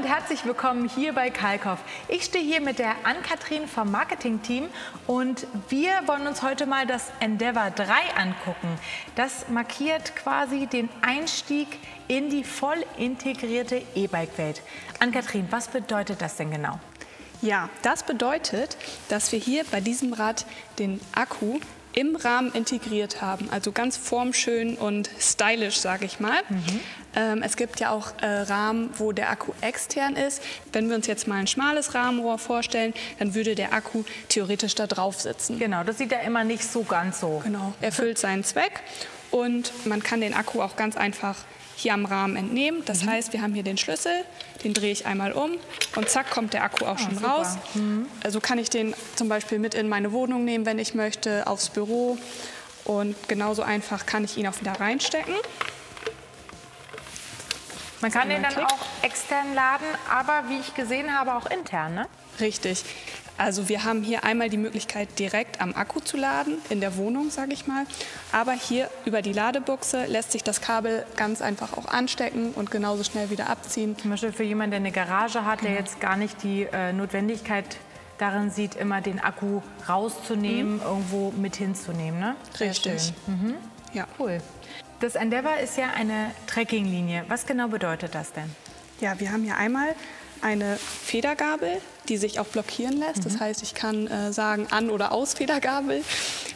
und herzlich willkommen hier bei Kalkhoff. Ich stehe hier mit der Ann-Kathrin vom Marketing-Team und wir wollen uns heute mal das Endeavour 3 angucken. Das markiert quasi den Einstieg in die voll integrierte E-Bike-Welt. Ann-Kathrin, was bedeutet das denn genau? Ja, das bedeutet, dass wir hier bei diesem Rad den Akku im Rahmen integriert haben, also ganz formschön und stylisch, sage ich mal. Es gibt ja auch Rahmen, wo der Akku extern ist. Wenn wir uns jetzt mal ein schmales Rahmenrohr vorstellen, dann würde der Akku theoretisch da drauf sitzen. Genau, das sieht ja immer nicht so ganz so. Genau, erfüllt seinen Zweck und man kann den Akku auch ganz einfach hier am Rahmen entnehmen. Das heißt, wir haben hier den Schlüssel, den drehe ich einmal um und zack, kommt der Akku auch schon raus. Also kann ich den zum Beispiel mit in meine Wohnung nehmen, wenn ich möchte, aufs Büro. Und genauso einfach kann ich ihn auch wieder reinstecken. Man kann den dann auch extern laden, aber wie ich gesehen habe, auch intern, ne? Richtig. Also wir haben hier einmal die Möglichkeit, direkt am Akku zu laden, in der Wohnung, sage ich mal. Aber hier über die Ladebuchse lässt sich das Kabel ganz einfach auch anstecken und genauso schnell wieder abziehen. Zum Beispiel für jemanden, der eine Garage hat, der jetzt gar nicht die Notwendigkeit darin sieht, immer den Akku rauszunehmen, irgendwo mit hinzunehmen, ne? Richtig. Ja. Cool. Das Endeavour ist ja eine Trekkinglinie. Was genau bedeutet das denn? Ja, wir haben hier einmal eine Federgabel, die sich auch blockieren lässt. Das heißt, ich kann sagen An- oder Aus-Federgabel.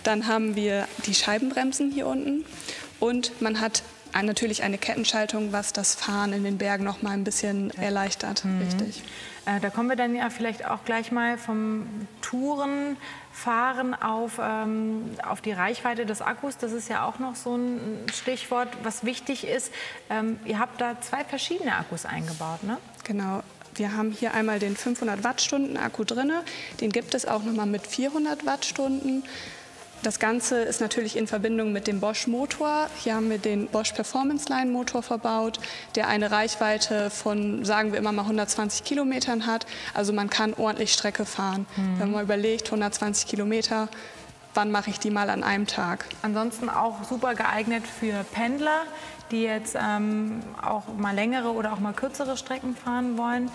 Dann haben wir die Scheibenbremsen hier unten. Und man hat natürlich eine Kettenschaltung, was das Fahren in den Bergen noch mal ein bisschen erleichtert. Richtig. Da kommen wir dann ja vielleicht auch gleich mal vom Tourenfahren auf die Reichweite des Akkus. Das ist ja auch noch so ein Stichwort, was wichtig ist. Ihr habt da zwei verschiedene Akkus eingebaut, ne? Genau. Wir haben hier einmal den 500 Wattstunden Akku drin. Den gibt es auch noch mal mit 400 Wattstunden. Das Ganze ist natürlich in Verbindung mit dem Bosch Motor. Hier haben wir den Bosch Performance Line Motor verbaut, der eine Reichweite von, sagen wir immer mal, 120 Kilometern hat. Also man kann ordentlich Strecke fahren. Wenn man überlegt, 120 Kilometer, wann mache ich die mal an einem Tag? Ansonsten auch super geeignet für Pendler, die jetzt auch mal längere oder auch mal kürzere Strecken fahren wollen.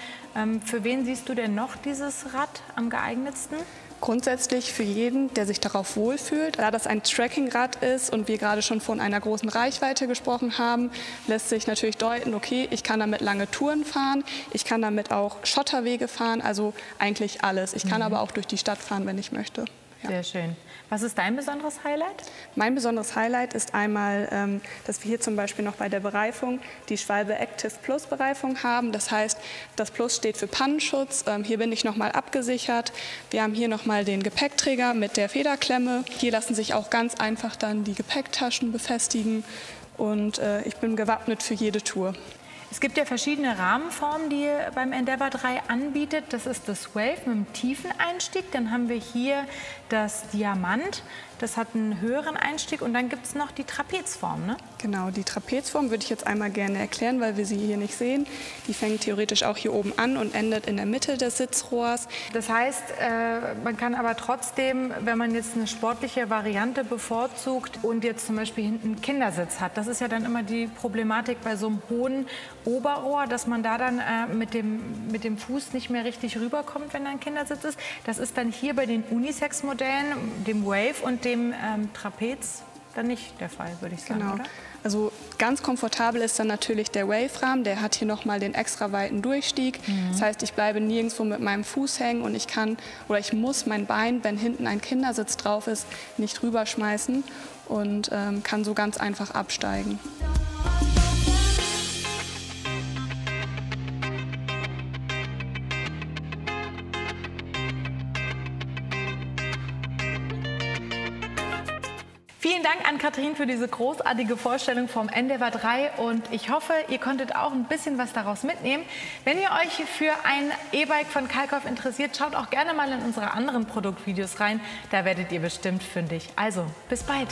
Für wen siehst du denn noch dieses Rad am geeignetsten? Grundsätzlich für jeden, der sich darauf wohlfühlt. Da das ein Trekkingrad ist und wir gerade schon von einer großen Reichweite gesprochen haben, lässt sich natürlich deuten, okay, ich kann damit lange Touren fahren, ich kann damit auch Schotterwege fahren, also eigentlich alles. Ich kann aber auch durch die Stadt fahren, wenn ich möchte. Ja. Sehr schön. Was ist dein besonderes Highlight? Mein besonderes Highlight ist einmal, dass wir hier zum Beispiel noch bei der Bereifung die Schwalbe Active Plus Bereifung haben. Das heißt, das Plus steht für Pannenschutz. Hier bin ich nochmal abgesichert. Wir haben hier nochmal den Gepäckträger mit der Federklemme. Hier lassen sich auch ganz einfach dann die Gepäcktaschen befestigen. Und ich bin gewappnet für jede Tour. Es gibt ja verschiedene Rahmenformen, die ihr beim Endeavour 3 anbietet. Das ist das Wave mit einem tiefen Einstieg. Dann haben wir hier das Diamant. Das hat einen höheren Einstieg. Und dann gibt es noch die Trapezform, ne? Genau, die Trapezform würde ich jetzt einmal gerne erklären, weil wir sie hier nicht sehen. Die fängt theoretisch auch hier oben an und endet in der Mitte des Sitzrohrs. Das heißt, man kann aber trotzdem, wenn man jetzt eine sportliche Variante bevorzugt und jetzt zum Beispiel hinten einen Kindersitz hat, das ist ja dann immer die Problematik bei so einem hohen Oberrohr, dass man da dann mit dem Fuß nicht mehr richtig rüberkommt, wenn da ein Kindersitz ist. Das ist dann hier bei den Unisex-Modellen, dem Wave und dem Trapez, dann nicht der Fall, würde ich sagen, genau. Oder? Also ganz komfortabel ist dann natürlich der Wave-Rahmen. Der hat hier nochmal den extra weiten Durchstieg. Das heißt, ich bleibe nirgendwo mit meinem Fuß hängen und ich kann oder ich muss mein Bein, wenn hinten ein Kindersitz drauf ist, nicht rüberschmeißen und kann so ganz einfach absteigen. Vielen Dank an Kathrin für diese großartige Vorstellung vom Endeavour 3 und ich hoffe, ihr konntet auch ein bisschen was daraus mitnehmen. Wenn ihr euch für ein E-Bike von Kalkhoff interessiert, schaut auch gerne mal in unsere anderen Produktvideos rein, da werdet ihr bestimmt fündig. Also, bis bald!